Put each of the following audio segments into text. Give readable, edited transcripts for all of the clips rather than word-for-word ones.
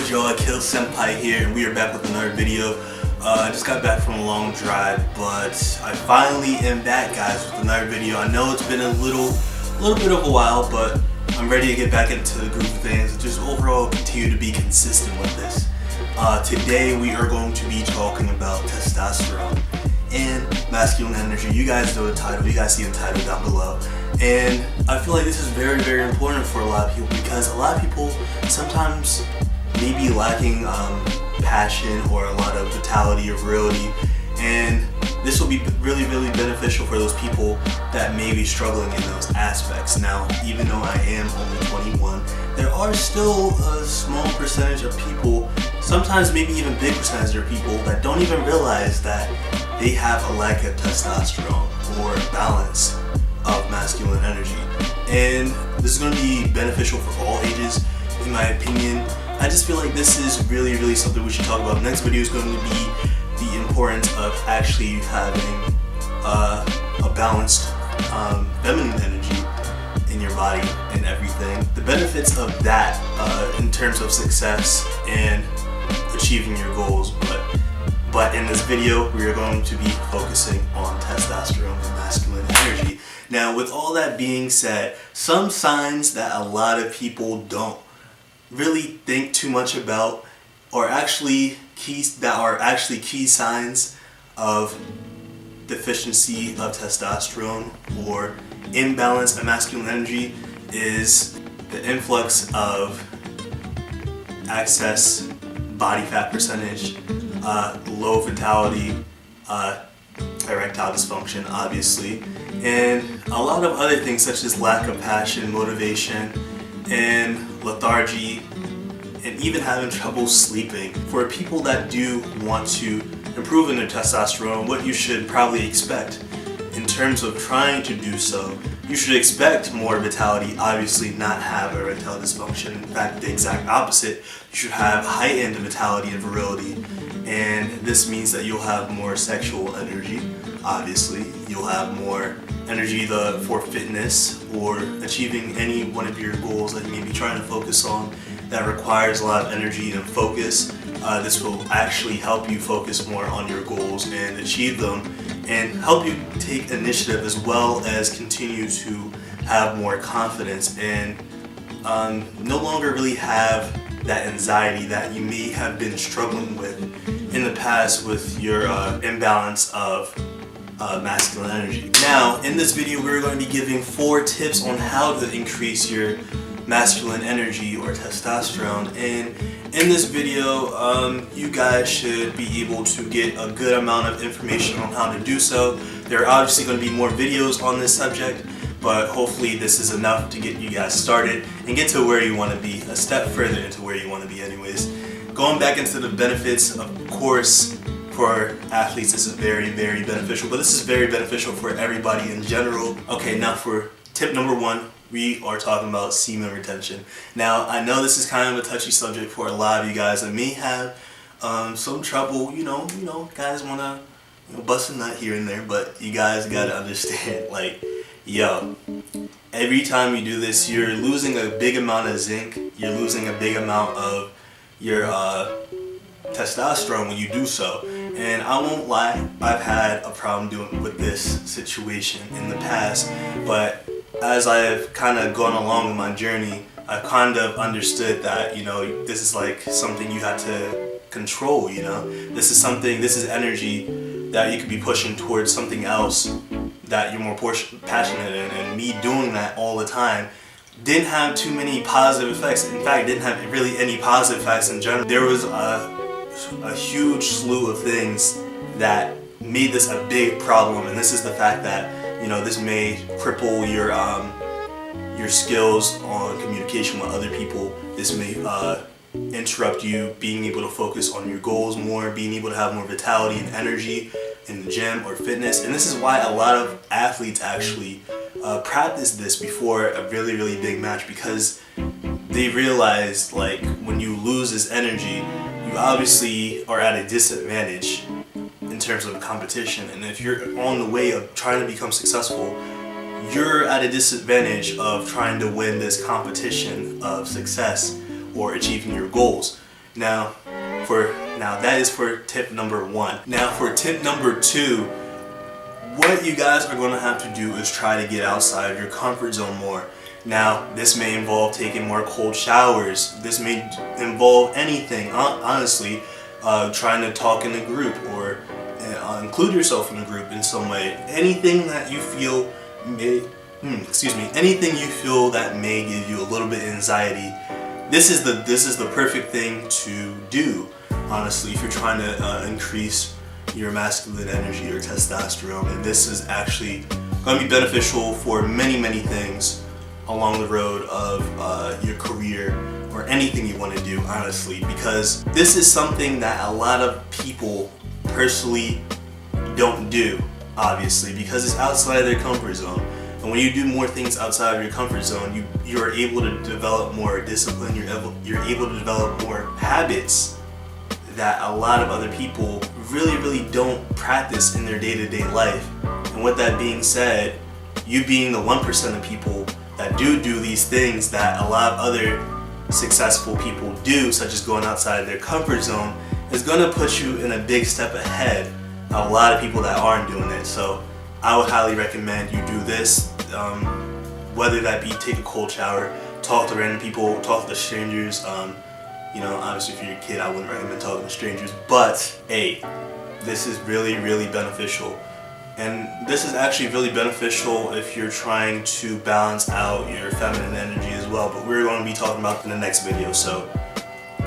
is y'all, Akeal Senpai here, and we are back with another video. I just got back from a long drive, but I finally am back, guys, with another video. I know it's been a little bit of a while, but I'm ready to get back into the groove of things and just overall continue to be consistent with this. Today we are going to be talking about testosterone and masculine energy. You guys know the title, you guys see the title down below. And I feel like this is very, very important for a lot of people because a lot of people sometimes may be lacking passion or a lot of vitality or virility, and this will be really, really beneficial for those people that may be struggling in those aspects. Now, even though I am only 21, there are still a small percentage of people, sometimes maybe even big percentage of people, that don't even realize that they have a lack of testosterone or balance of masculine energy. And this is going to be beneficial for all ages, in my opinion. I just feel like this is really, really something we should talk about. The next video is going to be the importance of actually having a balanced feminine energy in your body and everything. The benefits of that in terms of success and achieving your goals. But in this video, we are going to be focusing on testosterone and masculine energy. Now, with all that being said, some signs that a lot of people don't really think too much about are actually key signs of deficiency of testosterone or imbalance of masculine energy is the influx of excess body fat percentage, low vitality, erectile dysfunction, obviously, and a lot of other things such as lack of passion, motivation, and lethargy, and even having trouble sleeping. For people that do want to improve in their testosterone, what you should probably expect in terms of trying to do so, you should expect more vitality, obviously not have erectile dysfunction. In fact, the exact opposite. You should have heightened vitality and virility, and this means that you'll have more sexual energy. Obviously, you'll have more energy for fitness or achieving any one of your goals that you may be trying to focus on that requires a lot of energy and focus. This will actually help you focus more on your goals and achieve them, and help you take initiative as well as continue to have more confidence and no longer really have that anxiety that you may have been struggling with in the past with your imbalance of masculine energy. Now, in this video, we're going to be giving 4 tips on how to increase your masculine energy or testosterone. And in this video, you guys should be able to get a good amount of information on how to do so. There are obviously going to be more videos on this subject, but hopefully this is enough to get you guys started and get to where you want to be, a step further into where you want to be anyways. Going back into the benefits, of course, for athletes this is very, very beneficial, but this is very beneficial for everybody in general. Okay, now for tip number 1, we are talking about semen retention. Now, I know this is kind of a touchy subject for a lot of you guys that may have some trouble, you know, guys want to bust a nut here and there, but you guys got to understand, like, yo, every time you do this, you're losing a big amount of zinc, you're losing a big amount of your testosterone when you do so. And I won't lie, I've had a problem with this situation in the past, but as I've kind of gone along with my journey, I've kind of understood that, this is like something you have to control, This is energy that you could be pushing towards something else that you're more passionate in, and me doing that all the time didn't have too many positive effects. In fact, didn't have really any positive effects in general. There was a huge slew of things that made this a big problem, and this is the fact that this may cripple your skills on communication with other people. This may interrupt you being able to focus on your goals more, being able to have more vitality and energy in the gym or fitness. And this is why a lot of athletes actually practice this before a really, really big match, because they realize, like, when you lose this energy, you obviously are at a disadvantage in terms of competition. And if you're on the way of trying to become successful, you're at a disadvantage of trying to win this competition of success or achieving your goals. Now that is for tip number 1. Now for tip number 2, what you guys are going to have to do is try to get outside of your comfort zone more. Now, this may involve taking more cold showers. This may involve anything, honestly, trying to talk in a group or include yourself in a group in some way. Anything that you feel anything you feel that may give you a little bit of anxiety. This is the perfect thing to do, honestly, if you're trying to increase your masculine energy or testosterone. And this is actually going to be beneficial for many things along the road of your career or anything you want to do, honestly, because this is something that a lot of people personally don't do, obviously, because it's outside of their comfort zone. And when you do more things outside of your comfort zone, you're able to develop more discipline, you're able to develop more habits that a lot of other people really don't practice in their day-to-day life. And with that being said, you being the 1% of people that do these things that a lot of other successful people do, such as going outside their comfort zone, is going to put you in a big step ahead of a lot of people that aren't doing it. So I would highly recommend you do this, whether that be take a cold shower, talk to random people, talk to strangers. Obviously if you're a kid, I wouldn't recommend talking to strangers, but hey, this is really beneficial. And this is actually really beneficial if you're trying to balance out your feminine energy as well, but we're going to be talking about it in the next video, so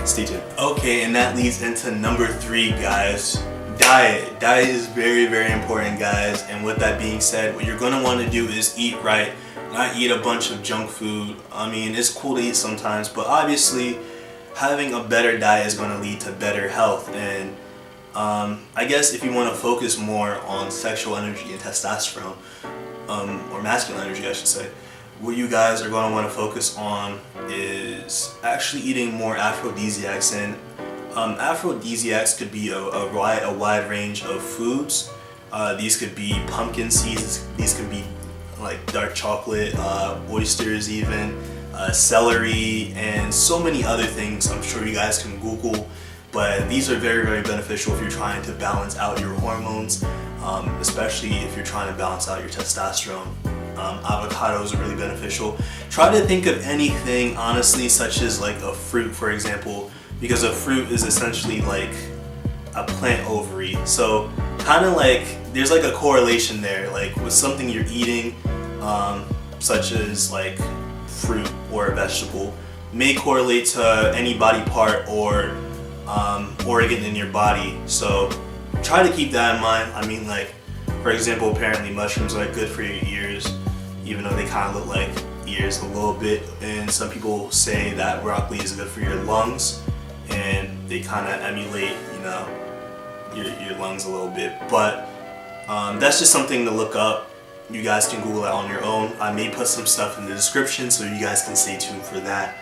stay tuned. Okay, and that leads into number 3, guys. Diet. Diet is very important, guys. And with that being said, what you're going to want to do is eat right, not eat a bunch of junk food. I mean, it's cool to eat sometimes, but obviously having a better diet is going to lead to better health. And I guess if you want to focus more on sexual energy and testosterone, or masculine energy I should say, what you guys are going to want to focus on is actually eating more aphrodisiacs. And aphrodisiacs could be a wide range of foods. These could be pumpkin seeds, these could be like dark chocolate, oysters even, celery, and so many other things I'm sure you guys can Google. But these are very beneficial if you're trying to balance out your hormones, especially if you're trying to balance out your testosterone. Avocados are really beneficial. Try to think of anything, honestly, such as like a fruit, for example, because a fruit is essentially like a plant ovary. So kind of like there's like a correlation there, like with something you're eating, such as like fruit or a vegetable, may correlate to any body part or organ in your body. So try to keep that in mind. I mean, like, for example, apparently mushrooms are good for your ears, even though they kind of look like ears a little bit. And some people say that broccoli is good for your lungs, and they kind of emulate, your lungs a little bit. But that's just something to look up. You guys can Google it on your own. I may put some stuff in the description so you guys can stay tuned for that.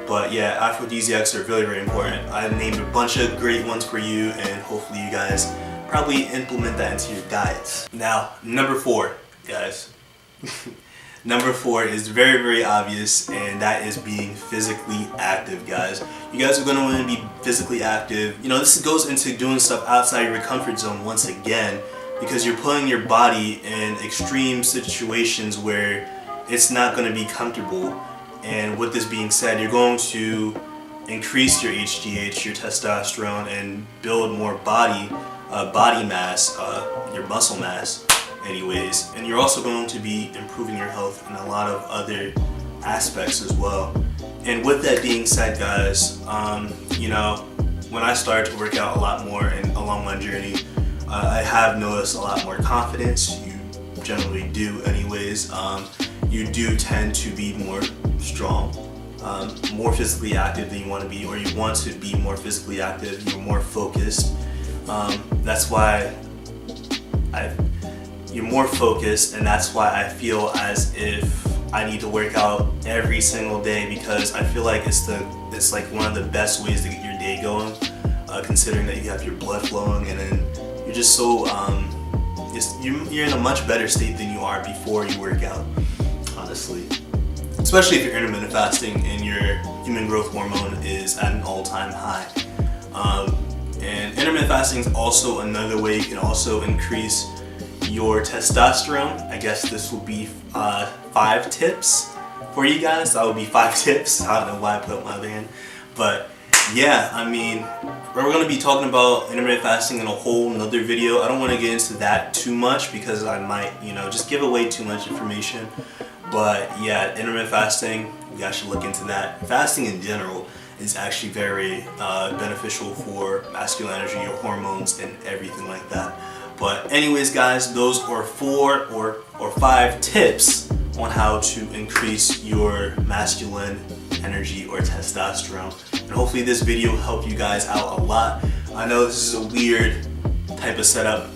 But yeah, aphrodisiacs are very important. I named a bunch of great ones for you, and hopefully you guys probably implement that into your diets. Now, number 4, guys. Number 4 is very obvious, and that is being physically active, guys. You guys are going to want to be physically active. This goes into doing stuff outside your comfort zone once again, because you're putting your body in extreme situations where it's not going to be comfortable. And with this being said, you're going to increase your HGH, your testosterone, and build more body mass, your muscle mass anyways. And you're also going to be improving your health in a lot of other aspects as well. And with that being said, guys, when I started to work out a lot more and along my journey, I have noticed a lot more confidence. You generally do anyways. You do tend to be more strong, more physically active than you want to be, or you want to be more physically active. You're more focused. That's why you're more focused, and that's why I feel as if I need to work out every single day, because I feel like it's like one of the best ways to get your day going, considering that you have your blood flowing, and then you're just so you're in a much better state than you are before you work out, honestly. Especially if you're intermittent fasting and your human growth hormone is at an all-time high. And intermittent fasting is also another way you can also increase your testosterone. I guess this will be 5 tips for you guys. That would be 5 tips. I don't know why I put up my other hand, but yeah, I mean, we're going to be talking about intermittent fasting in a whole nother video. I don't want to get into that too much because I might, just give away too much information. But yeah, intermittent fasting, you guys should look into that. Fasting in general is actually very beneficial for masculine energy, your hormones, and everything like that. But anyways, guys, those are 4 or 5 tips on how to increase your masculine energy or testosterone. And hopefully this video helped you guys out a lot. I know this is a weird type of setup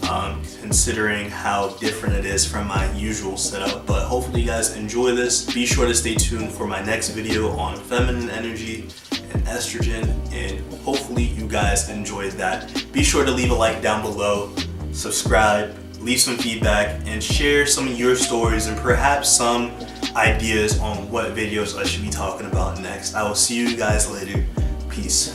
considering how different it is from my usual setup, but hopefully you guys enjoy this. Be sure to stay tuned for my next video on feminine energy and estrogen, and hopefully you guys enjoyed that. Be sure to leave a like down below, subscribe, leave some feedback, and share some of your stories and perhaps some ideas on what videos I should be talking about next. I will see you guys later. Peace.